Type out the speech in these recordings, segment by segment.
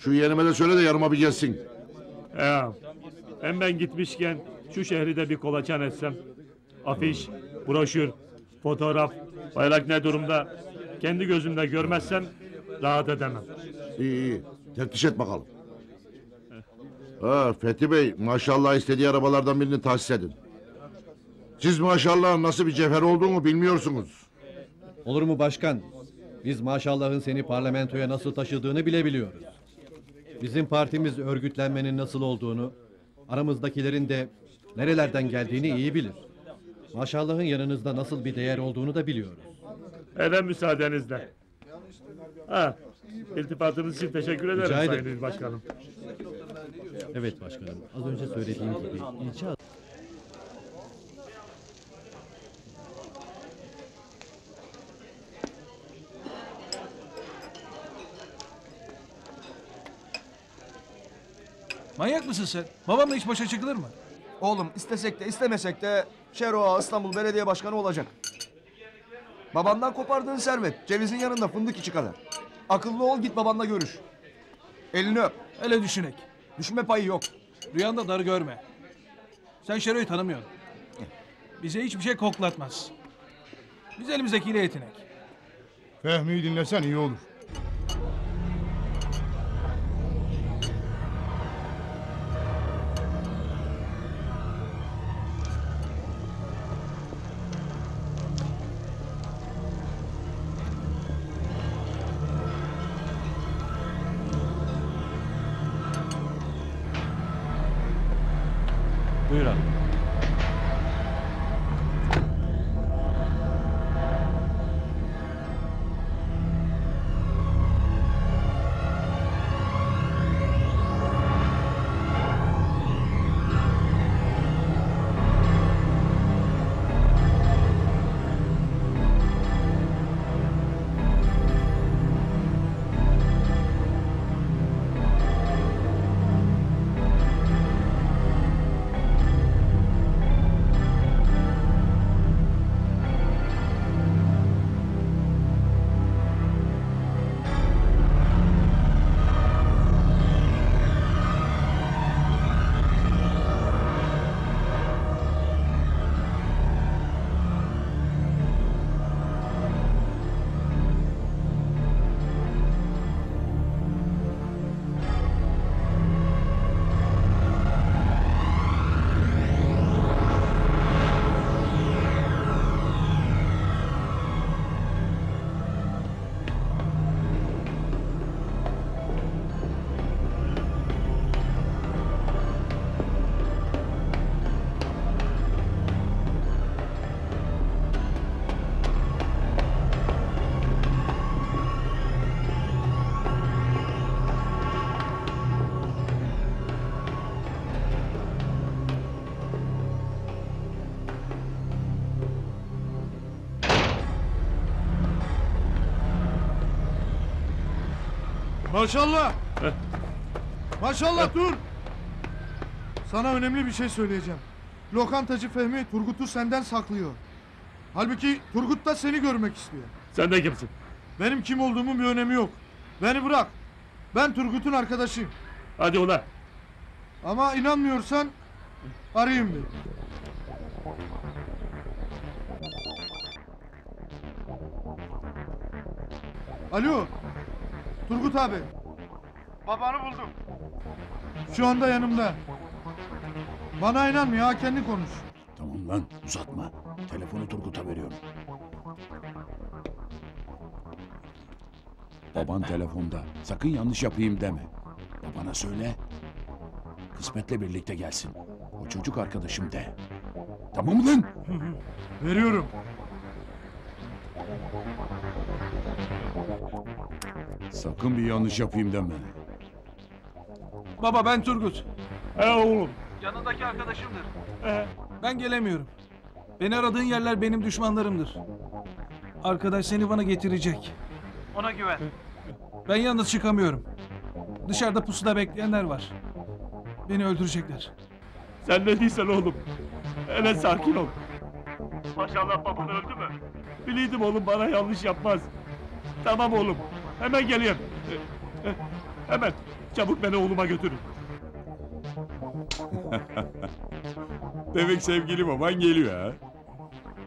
Şu yeğenime de söyle de yanıma bir gelsin. Ya, hem ben gitmişken şu şehri de bir kolaçan etsem. Afiş, broşür, fotoğraf, bayrak ne durumda? Kendi gözümle görmezsem rahat edemem. İyi iyi. Teftiş et bakalım. Ha, Fethi Bey maşallah istediği arabalardan birini tahsis edin. Siz maşallah nasıl bir cevher olduğunu bilmiyorsunuz. Olur mu başkan? Biz maşallahın seni parlamentoya nasıl taşıdığını bile biliyoruz. Bizim partimiz örgütlenmenin nasıl olduğunu, aramızdakilerin de nerelerden geldiğini iyi bilir. Maşallahın yanınızda nasıl bir değer olduğunu da biliyoruz. Hele müsaadenizle. Ha, iltifatınız için teşekkür ederim Rica ederim. Sayın İl Başkanım. Evet başkanım, az önce söylediğim gibi ilçe... Manyak mısın sen? Babamla hiç başa çıkılır mı? Oğlum istesek de istemesek de Şero Ağa İstanbul Belediye Başkanı olacak. Babandan kopardığın servet cevizin yanında fındık içi kadar. Akıllı ol git babanla görüş. Elini öp. Öyle düşünek. Düşme payı yok. Rüyanda dar görme. Sen Şero'yu tanımıyorsun. Bize hiçbir şey koklatmaz. Biz elimizdekiyle yetinek. Fehmi'yi dinlesen iyi olur. Buyur abi. Maşallah! Maşallah dur! Sana önemli bir şey söyleyeceğim. Lokantacı Fehmi Turgut'u senden saklıyor. Halbuki Turgut da seni görmek istiyor. Sen de kimsin? Benim kim olduğumun bir önemi yok. Beni bırak. Ben Turgut'un arkadaşıyım. Hadi ulan. Ama inanmıyorsan arayayım bir. Alo. Turgut abi. Babanı buldum. Şu anda yanımda. Bana inanmıyor ha, kendi konuş. Tamam lan uzatma. Telefonu Turgut'a veriyorum. Baban telefonda. Sakın yanlış yapayım deme. Babana söyle. Kısmetle birlikte gelsin. O çocuk arkadaşım de. Tamam mı lan? Veriyorum. Sakın bir yanlış yapayım deme. Baba ben Turgut. He oğlum. Yanındaki arkadaşımdır. He. Ben gelemiyorum. Beni aradığın yerler benim düşmanlarımdır. Arkadaş seni bana getirecek. Ona güven. Ben yalnız çıkamıyorum. Dışarıda pusuda bekleyenler var. Beni öldürecekler. Sen ne diyorsun oğlum? Hele sakin ol. Maşallah baban öldü mü? Biliydim oğlum bana yanlış yapmaz. Tamam oğlum. Hemen geliyorum. Hemen. Çabuk beni oğluma götürün. Demek sevgili baban geliyor ha.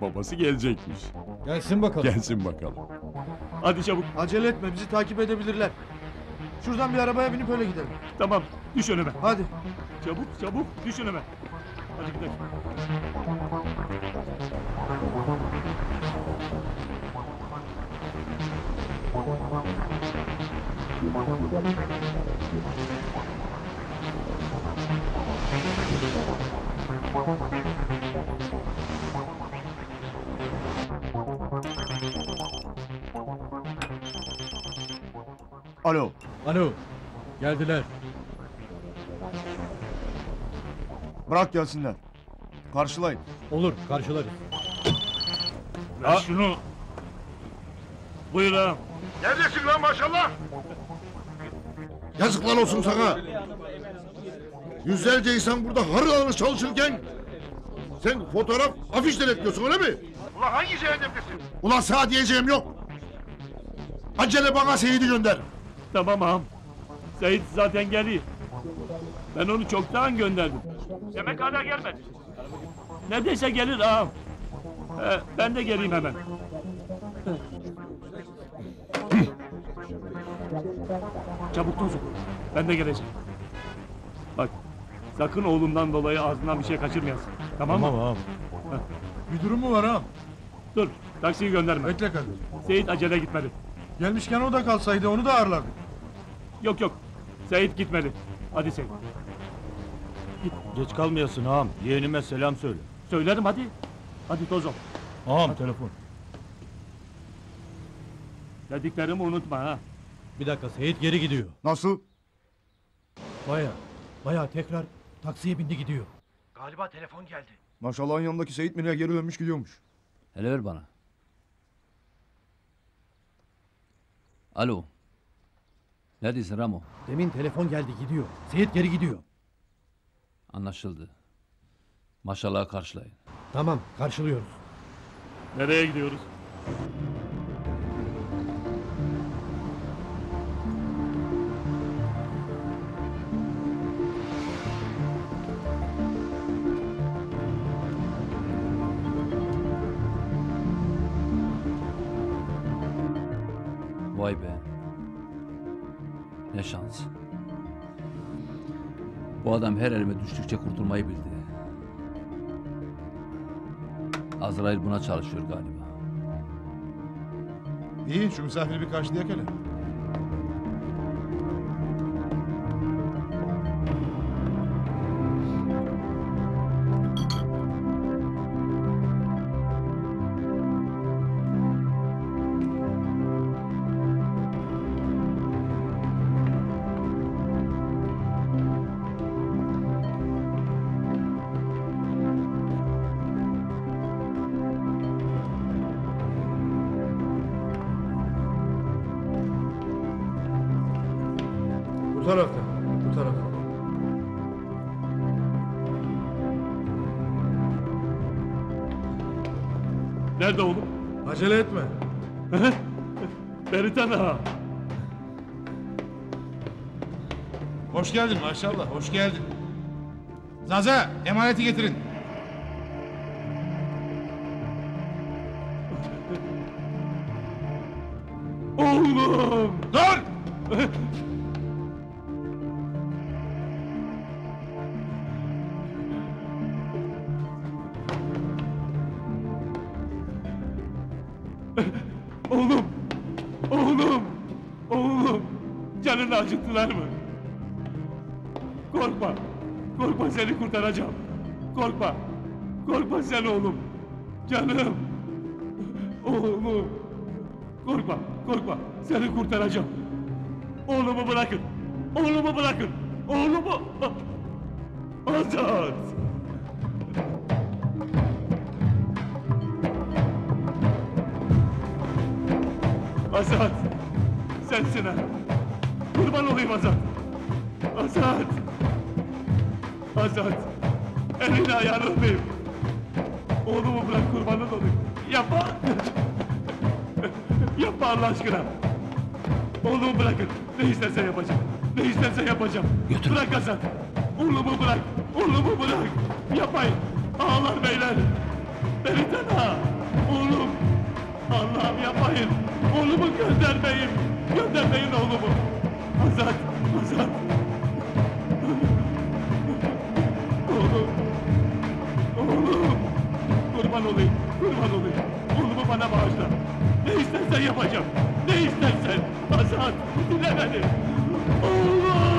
Babası gelecekmiş. Gelsin bakalım. Gelsin bakalım. Hadi çabuk. Acele etme bizi takip edebilirler. Şuradan bir arabaya binip öyle gidelim. Tamam düş önüme. Hadi. Çabuk çabuk düş önüme. Hadi gidelim. Alo. Alo. Geldiler. Bırak gelsinler. Karşılayın. Olur, karşılarız. Ver şunu. Buyur ağam. Neredesin lan maşallah? Yazıklar olsun sana. Yüzlerce insan burada harıl harıl çalışırken sen fotoğraf afiş denetliyorsun öyle mi? Ulan hangi cehennemdesin? Ulan sana diyeceğim yok. Acele bana Seyit'i gönder. Tamam ağam. Seyit zaten geliyor. Ben onu çoktan gönderdim. Demek hala gelmedi. Neredeyse gelir ağam. Ben de geleyim hemen. Çabuk Tosun. Ben de geleceğim. Bak sakın oğlumdan dolayı ağzından bir şey kaçırmayasın. Tamam mı? ağam. Bir durum mu var ağam? Dur taksiyi gönderme. Bekle kardeşim. Seyit acele gitmedi. Gelmişken o da kalsaydı onu da ağırlardık. Yok yok. Seyit gitmedi. Hadi Seyit. Geç kalmayasın ağam. Yeğenime selam söyle. Söylerim hadi. Hadi Tozo. Ağam telefon. Dediklerimi unutma ha. Bir dakika, Seyit geri gidiyor. Nasıl? Baya tekrar taksiye bindi gidiyor. Maşallahın yanındaki Seyit Mine'ye geri dönmüş gidiyormuş. Hele ver bana. Alo. Neredesin Ramo? Demin telefon geldi, gidiyor. Seyit geri gidiyor. Anlaşıldı. Maşallah karşılayın. Tamam, karşılıyoruz. Nereye gidiyoruz? Vay be. Ne şans. Bu adam her elime düştükçe kurtulmayı bildi. Azrail buna çalışıyor galiba. İyi şu misafiri bir karşılayak hele. Bu tarafta. Bu tarafta. Nerede oğlum? Acele etme. Beritan ağa. Hoş geldin maşallah. Hoş geldin. Zaza emaneti getirin. Oğlum! Dur! Oğlum! Oğlum! Oğlum! Canını acıttılar mı? Korkma! Korkma seni kurtaracağım. Korkma! Korkma sen oğlum! Canım! Oğlum! Korkma! Korkma! Seni kurtaracağım. Oğlumu bırakın! Oğlumu bırakın! Oğlumu! Azat! Azat! Sensin ha! Kurban olayım Azat! Azat! Azat! Elini ayağını öpeyim! Oğlumu bırak kurbanın olayım! Yapma! Yapma Allah aşkına! Oğlumu bırakın! Ne istersen yapacağım! Ne isterse yapacağım. Götür. Bırak Azat. Oğlumu bırak. Oğlumu bırak. Yapmayın. Ağalar beyler. Beritan ağa. Oğlum. Allah'ım yapmayın. Oğlumu göndermeyin. Göndermeyin oğlumu. Azat. Azat. Oğlum. Oğlum. Kurban olayım. Kurban olayım. Oğlumu bana bağışla. Ne istersen yapacağım. Ne istersen. Azat. Dinle beni. Oğlum.